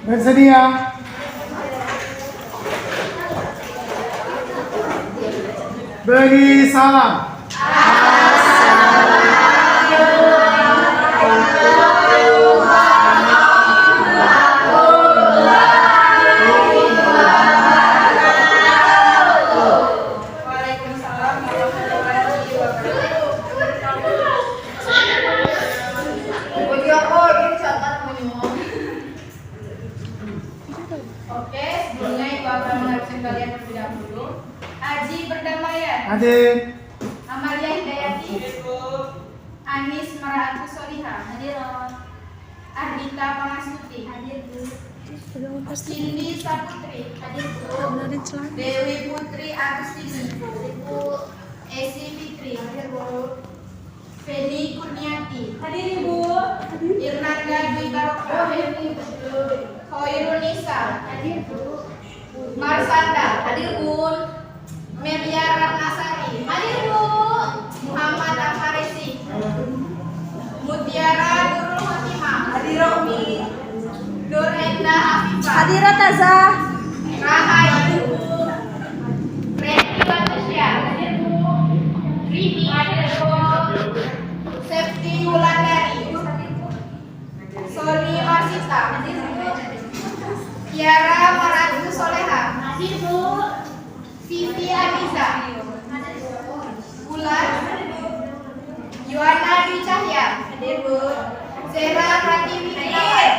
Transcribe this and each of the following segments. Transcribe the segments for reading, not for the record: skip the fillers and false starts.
Bersedia? Beri salam. Oke, sebelumnya Ibu akan mengabsen kalian terlebih dahulu. Aji Perdamaian, Hadir. Amalia Hidayati, Anis Maraatu Soliha, Ardita Pangastuti, Cindy Saputri, Dewi Putri Agustini, Esi Fitri, Feni Kurniati, Irnanda Dwi Barokah, Hoirul Nisa, Marsanda, hadir Bun, Melia Ratnasari, hadir Bu, Muhammad Alfarisi, Mutiara Nurul Khotimah, hadir Romi, Nur Enda Afifah, Hadir Taza. Rahayu, Reni Batasya, hadir Bu, Rini, hadir Bu, Septi Wulandari, Sony Marsita, hadir Bu, Tiara Maratu Soleha, hadir Bu, Vivi Aniza, Bulan, Yuana Dwi Cahya, hadir Bu, Zera Pratiwi Gunawan.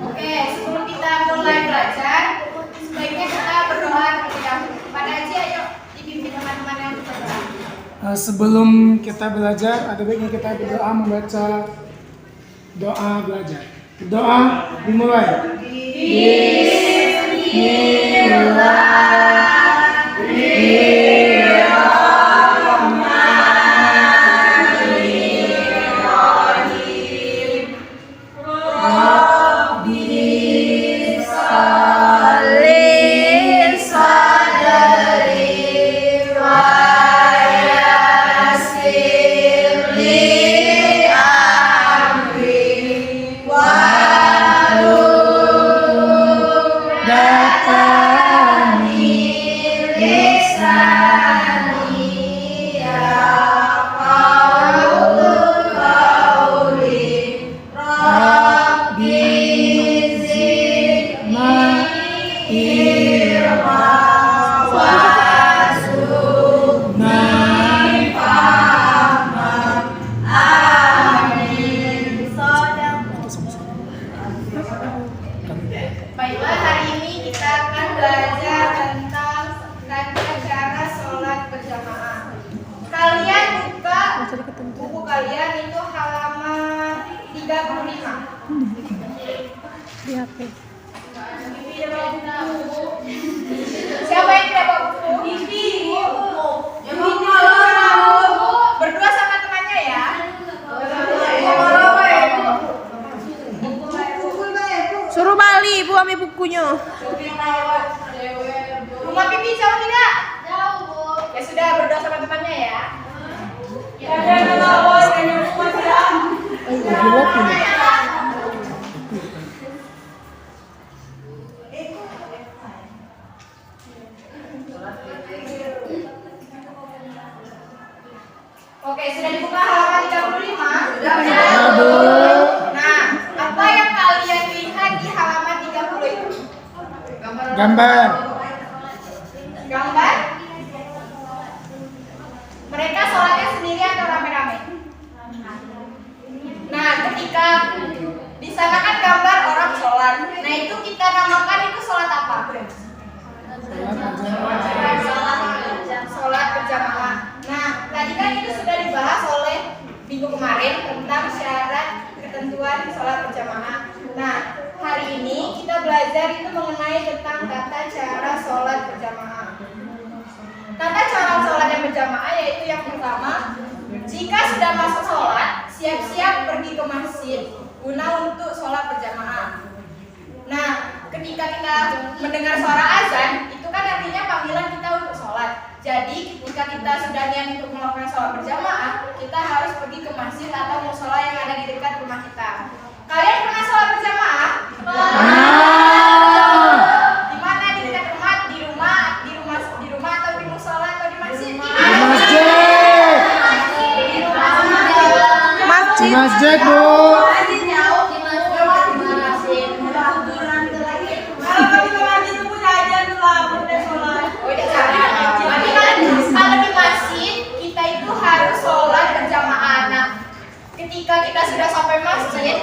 Oke, sebelum kita mulai belajar, sebaiknya kita berdoa terlebih dahulu. Pada Aji, ayo dipimpin teman-teman yang berdoa. Sebelum kita belajar, ada baiknya kita berdoa membaca doa belajar. Doa dimulai. Baiklah, hari ini kita akan belajar tentang tata cara sholat berjamaah. Kalian buka buku kalian itu halaman 35. Di HP. Siapa yang tidak bawa buku? Yang bawa buku. Berdua sama temannya ya. Suruh Bali, Bu, ambil bukunya. Rumah Pipi jauh tidak? Jauh, Bu. Ya sudah, berdua sama temannya ya. Oke, sudah dibuka halaman 35? Sudah. Nah, apa yang kalian lihat di halaman 30 itu? Gambar. Gambar? Mereka sholatnya sendiri atau rame-rame? Nah, ketika di sana kan gambar orang sholat. Nah, itu kita namakan itu sholat apa? Sholat berjamaah. Nah, tadi kan itu sudah dibahas oleh minggu kemarin tentang syarat ketentuan sholat berjamaah. Nah, hari ini kita belajar itu mengenai tentang tata cara sholat berjamaah. Tata cara sholat yang berjamaah yaitu yang pertama, jika sudah masuk sholat, siap-siap pergi ke masjid guna untuk sholat berjamaah. Nah, ketika kita mendengar suara azan, itu kan artinya panggilan kita untuk sholat. Jadi jika kita sudah niat untuk melakukan sholat berjamaah, kita harus pergi ke masjid atau musola yang ada di dekat rumah kita. Kalian pernah sholat berjamaah? Di mana? Di dekat rumah, di rumah atau di musola atau di masjid? Masjid. Masjid. Masjid, Bu. Kalau di masjid kita itu harus sholat berjamaah. Nah, ketika kita sudah sampai masjid,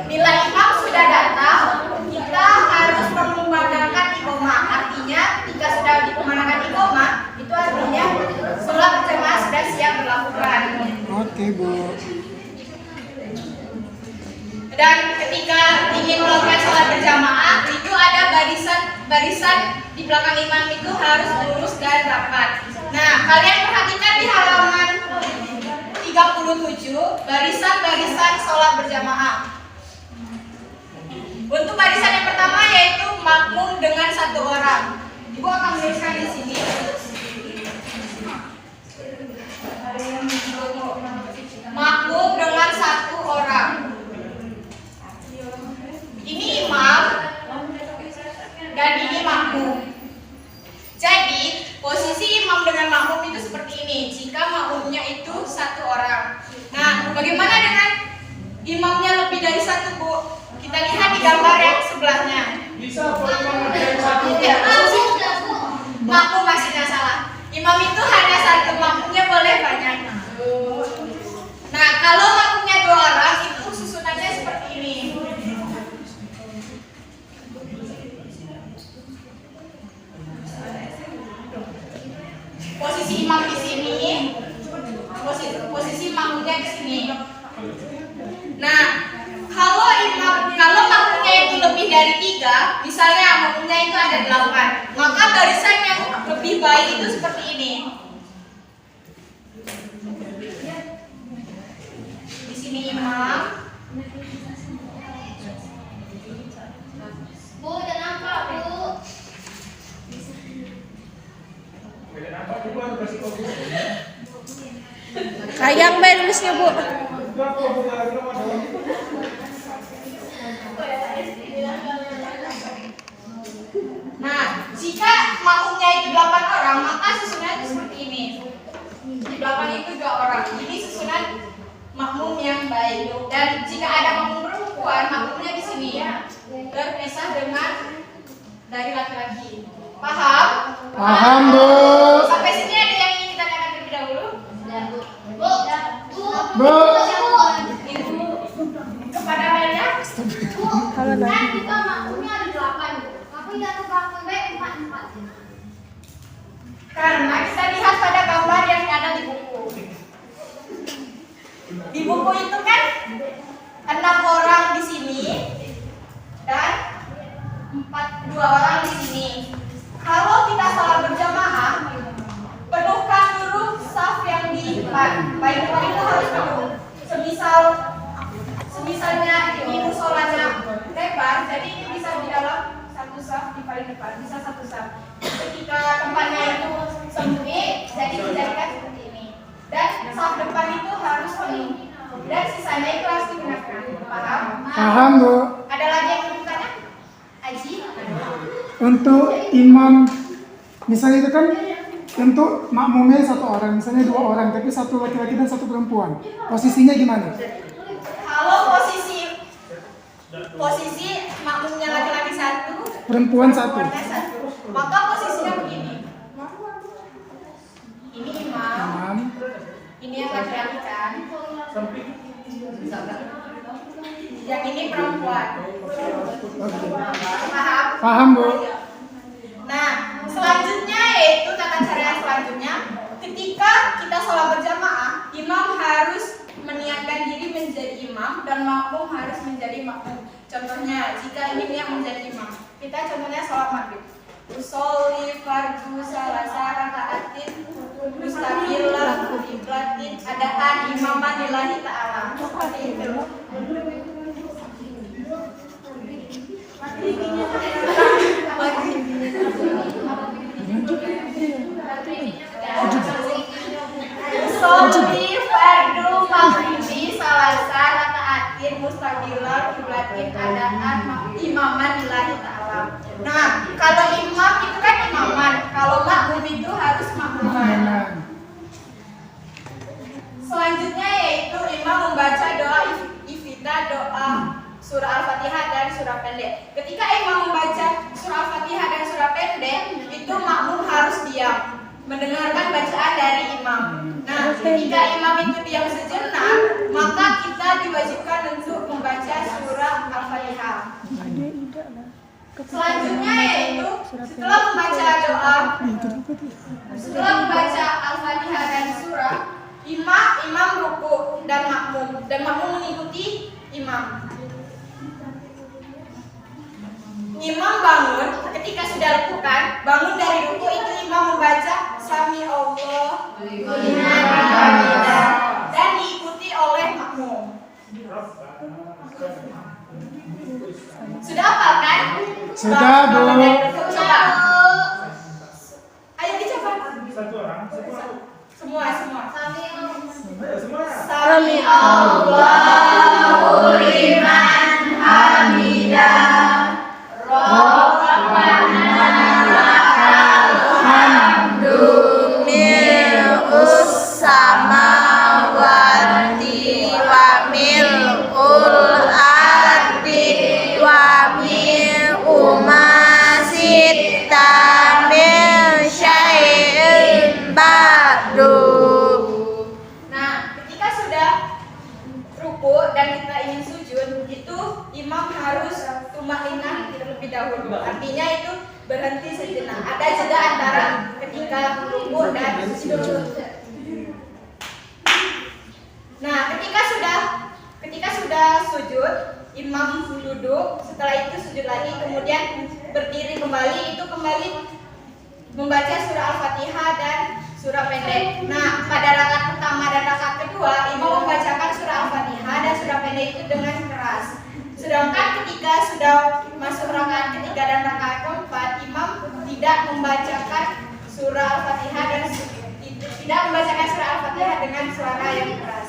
bila imam sudah datang, kita harus mengumandangkan iqomah. Artinya, ketika sudah dikumandangkan iqomah, itu artinya sholat berjamaah sudah siap dilakukan. Oke, Bu. Dan ketika ingin melakukan sholat berjamaah, itu ada barisan di belakang imam itu harus lurus dan rapat. Nah, kalian perhatikan di halaman 37 barisan-barisan sholat berjamaah. Untuk barisan yang pertama yaitu makmum dengan 1 orang. Ibu akan menuliskan di sini. Makmum dengan 1 orang. Ini imam dan ini makmum. Jadi posisi imam dengan makmum itu seperti ini. Jika makmumnya itu 1 orang. Nah, bagaimana dengan imamnya lebih dari 1, Bu? Kita lihat di gambar yang sebelahnya. Bisa imam lebih dari 1. Makmum maksudnya salah. Imam itu hanya 1, makmumnya boleh banyak. Nah, kalau makmumnya 2 orang itu susunannya seperti ini. Posisi imam di sini, posisi makmumnya di sini. Nah, kalau makmumnya itu lebih dari 3, misalnya makmumnya itu ada 8, maka barisan yang lebih baik itu seperti ini. Di sini imam. Bu, jangan nampak, Bu. Kayang mbak nulisnya, Bu. Nah, jika makmumnya itu 8 orang, maka susunannya seperti ini. Di belakang itu 2 orang. Ini susunan makmum yang baik. Dan jika ada makmum perempuan, makmumnya di sini ya, terpisah dengan dari laki-laki. Paham? Paham, Bu. Sampai sini ada yang ingin ditanyakan terlebih dahulu? Bu. Ibu kepada Melia. Kalau nanti. Kita makmumnya ada 8. Tapi jatuh belakang B 4. Karena kita lihat pada gambar yang ada di buku. Di buku itu kan 6 orang di sini dan 2 orang di sini. Kalau kita sholat berjamaah, penuhkan dulu saf yang di depan. Baik depan itu harus penuh. Semisalnya ini musolanya lebar, jadi ini bisa di dalam 1 saf di paling depan, bisa 1 saf. Ketika tempatnya itu sempit, jadi dijadikan seperti ini. Dan saf depan itu harus penuh. Dan sisanya itu harus digunakan. Paham? Paham, Bu. Ada lagi yang mau bertanya? Aji? Untuk imam, misalnya itu kan untuk makmumnya 1 orang, misalnya 2 orang, tapi 1 laki-laki dan 1 perempuan. Posisinya gimana? Kalau posisi makmumnya laki-laki 1, Perempuan 1. perempuannya 1, maka posisinya begini. Ini imam, Imam. ini yang laki-laki kan, yang ini perempuan. Paham? Paham, Bu. Nah, selanjutnya yaitu tata cara yang selanjutnya, ketika kita sholat berjamaah, imam harus meniatkan diri menjadi imam dan makmum harus menjadi makmum. Contohnya, jika ingin yang menjadi imam, kita contohnya sholat maghrib. Usolli fardu salasa rakaatin mustaqilah qiblatin adaan imaman lillahi ta'ala. Seperti itu. diam, mendengarkan bacaan dari imam. Nah, ketika imam itu diam sejenak, maka kita diwajibkan untuk membaca surah Al-Fatihah. Selanjutnya yaitu setelah membaca doa, setelah membaca Al-Fatihah dan surah, imam ruku dan makmum mengikuti imam. Imam bangun, ketika sudah lakukan, bangun dari ruku itu imam membaca Sami Allah liman hamidah dan diikuti oleh makmum. Sudah hafal kan? Sudah, Bu. Coba. Ayo dicoba. Semua. Sami Allahu liman hamidah. Samawati wa mil'ul ardi wa mil'u ma sitta min syai'in ba'du. Nah, ketika sudah ruku dan kita ingin sujud, itu imam harus tumainah terlebih dahulu. Artinya itu berhenti sejenak. Ada jeda antara ketika ruku dan sujud. Nah, ketika sudah sujud, imam duduk, setelah itu sujud lagi, kemudian berdiri kembali, itu kembali membaca surah Al-Fatihah dan surah pendek. Nah, pada rakaat pertama dan rakaat kedua, imam membacakan surah Al-Fatihah dan surah pendek itu dengan keras. Sedangkan ketika sudah masuk rakaat ketiga dan rakaat keempat, imam tidak membacakan surah Al-Fatihah dan tidak membacakan surah Al-Fatihah dengan suara yang keras.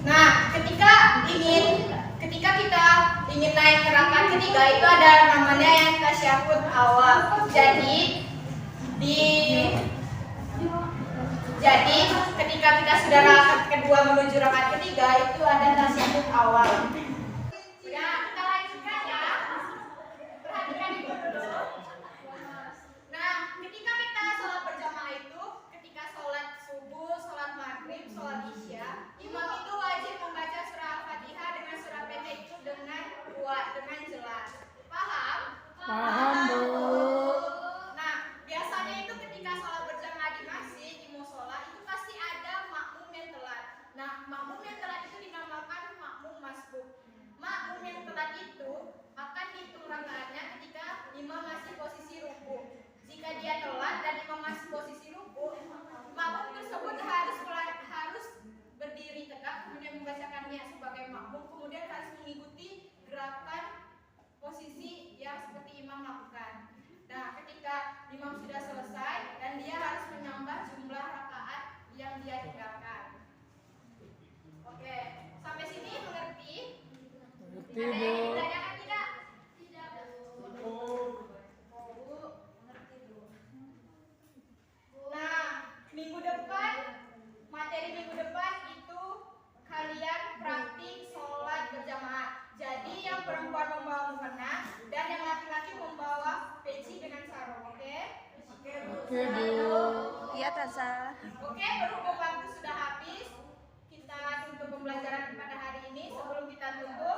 Nah, ketika kita ingin naik ke rakaat ketiga, itu ada namanya yang tasyahud awal. Jadi ketika kita sudah rakaat kedua menuju rakaat ketiga, itu ada tasyahud awal. Ya, kita lanjutkan ya. Perhatikan itu dulu. Nah, ketika kita sholat berjamaah itu, ketika sholat subuh, sholat maghrib, sholat isya, imam itu wajib membaca surah Al-Fatihah dengan surah pendek itu dengan kuat, dengan jelas. Paham? Paham, Bu. Nah, biasanya itu ketika sholat berjamaah di masjid, di musola, itu pasti ada makmum yang telat. Nah, makmum yang telat itu dinamakan makmum masbuk. Makmum yang telat itu akan dihitung rakaatnya ketika imam masih posisi ruku. Jika dia telat dan imam masih posisi ruku, makmum tersebut harus berdiri tegak, kemudian membacakan niat sebagai makmum, kemudian harus mengikuti gerakan posisi yang seperti imam lakukan. Nah, ketika imam sudah selesai dan dia harus menambah jumlah rakaat yang dia tinggalkan. Oke, sampai sini mengerti? Mengerti, Ada yang Bu. ditanyakan tidak? Tidak. Mengerti, Bu. Nah, materi minggu depan itu kalian praktik sholat berjamaah. Jadi yang perempuan membawa mukena dan yang laki-laki membawa peci dengan sarung, oke? Oke, Bu. Iya, Tasa. Oke, berhubung waktu sudah habis, kita tutup pembelajaran pada hari ini. Sebelum kita tutup,